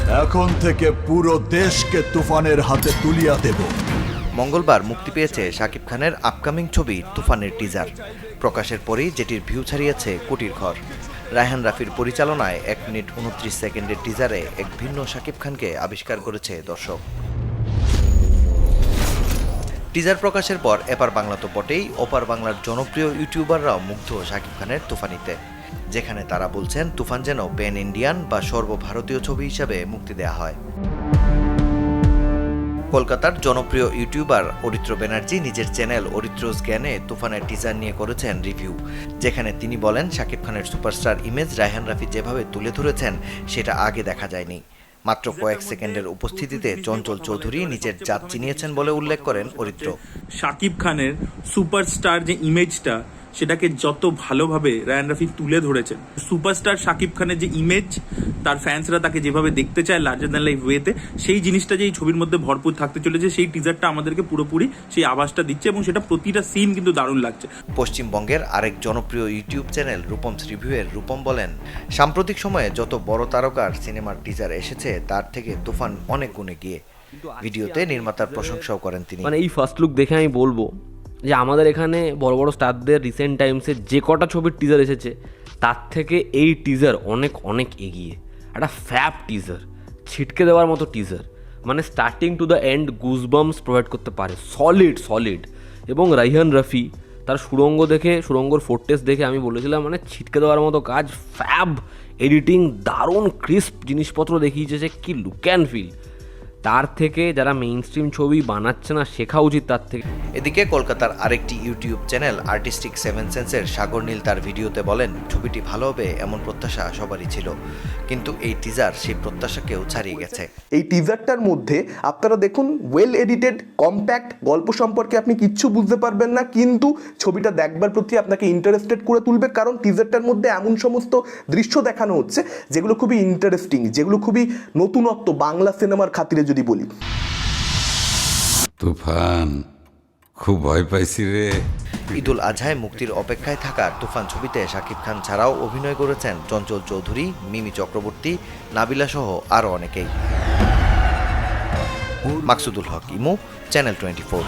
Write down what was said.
এখন থেকে পুরো দেশকে তুফানের হাতে তুলিয়া দেব। মঙ্গলবার মুক্তি পেয়েছে শাকিব খানের আপকামিং ছবি তুফানের টিজার। প্রকাশের পরই যেটির ভিউ ছাড়িয়েছে কোটির ঘর। রায়হান রাফির পরিচালনায় 1 মিনিট 29 সেকেন্ডের টিজারে এক ভিন্ন শাকিব খানকে আবিষ্কার করেছে দর্শক। টিজার প্রকাশের পর এপার বাংলা তো বটেই, ওপার বাংলার জনপ্রিয় ইউটিউবাররাও মুগ্ধ শাকিব খানের তুফানিতে, যেখানে তারা বলছেন তুফান যেন প্যান ইন্ডিয়ান বা সর্বভারতীয় ছবি হিসাবে মুক্তি দেওয়া হয়। কলকাতার জনপ্রিয় ইউটিউবার অরিত্র ব্যানার্জি নিজের চ্যানেল অরিত্রস জ্ঞানে তুফানের টিজার নিয়ে করেছেন রিভিউ, যেখানে তিনি বলেন শাকিব খানের সুপারস্টার ইমেজ রায়হান রাফি যেভাবে তুলে ধরেছেন সেটা আগে দেখা যায়নি। মাত্র কয়েক সেকেন্ডের উপস্থিতিতে চঞ্চল চৌধুরী নিজের জাত চিনিয়েছেন বলে উল্লেখ করেন অরিত্র। শাকিব খানের সুপারস্টার যে ইমেজটা, সেটাকে যত ভালোভাবে রায়হান রাফি তুলে ধরেছেন, সুপারস্টার শাকিব খানের যে ইমেজ, তার ফ্যান্সরা তাকে যেভাবে দেখতে চায় লার্জার দ্যান লাইফ ওয়েতে, সেই জিনিসটা যে এই ছবির মধ্যে ভরপুর থাকতে চলেছে, সেই টিজারটা আমাদেরকে পুরোপুরি সেই আভাসটা দিচ্ছে এবং সেটা প্রতিটা সিন কিন্তু দারুণ লাগছে। পশ্চিমবঙ্গের আরেক জনপ্রিয় ইউটিউব চ্যানেল রূপমস রিভিউয়ের রূপম বলেন, সাম্প্রতিক সময়ে যত বড় তারকার সিনেমার টিজার এসেছে তার থেকে তুফান অনেক গুণে গিয়ে। ভিডিওতে নির্মাতার প্রশংসাও করেন তিনি। মানে এই ফার্স্ট লুক দেখে আমি বলবো যে আমাদের এখানে বড় বড় স্টারদের রিসেন্ট টাইমসে যে কটা ছবির টিজার এসেছে তার থেকে এই টিজার অনেক অনেক এগিয়ে। একটা ফ্যাব টিজার, ছিটকে দেওয়ার মতো টিজার, মানে starting to the end goosebumps provide করতে পারে, সলিড। এবং রায়হান রাফি তার সুরঙ্গর ফোর্টেস দেখে আমি বলেছিলাম মানে ছিটকে দেওয়ার মতো কাজ, ফ্যাব এডিটিং, দারুণ ক্রিস্প জিনিসপত্র দেখিয়েছে, যে কি লুক অ্যান্ড ফিল। তার থেকে যারা মেইন স্ট্রিম ছবি বানাচ্ছে না শেখা উচিত তার থেকে। এদিকে কলকাতার আরেকটি ইউটিউব চ্যানেল আর্টিস্টিক 7 সেন্সের সাগর নীল তার ভিডিওতে বলেন, ছবিটি ভালো হবে এমন প্রত্যাশা সবারই ছিল, কিন্তু এই টিজার সেই প্রত্যাশাকেও ছাড়িয়ে গেছে। এই টিজারটার মধ্যে আপনারা দেখুন, ওয়েল এডিটেড, কম্প্যাক্ট, গল্প সম্পর্কে আপনি কিচ্ছু বুঝতে পারবেন না, কিন্তু ছবিটা দেখবার প্রতি আপনাকে ইন্টারেস্টেড করে তুলবে, কারণ টিজারটার মধ্যে এমন সমস্ত দৃশ্য দেখানো হচ্ছে যেগুলো খুবই ইন্টারেস্টিং, যেগুলো খুবই নতুনত্ব বাংলা সিনেমার খাতিরে যদি বলি। তুফান, খুব ভয় পাইছি রে। ঈদুল আজহায় মুক্তির অপেক্ষায় থাকা তুফান ছবিতে শাকিব খান ছাড়াও অভিনয় করেছেন চঞ্চল চৌধুরী, মিমি চক্রবর্তী, নাবিলা সহ আরও অনেকেই। মাকসুদুল হক ইমু, চ্যানেল 24।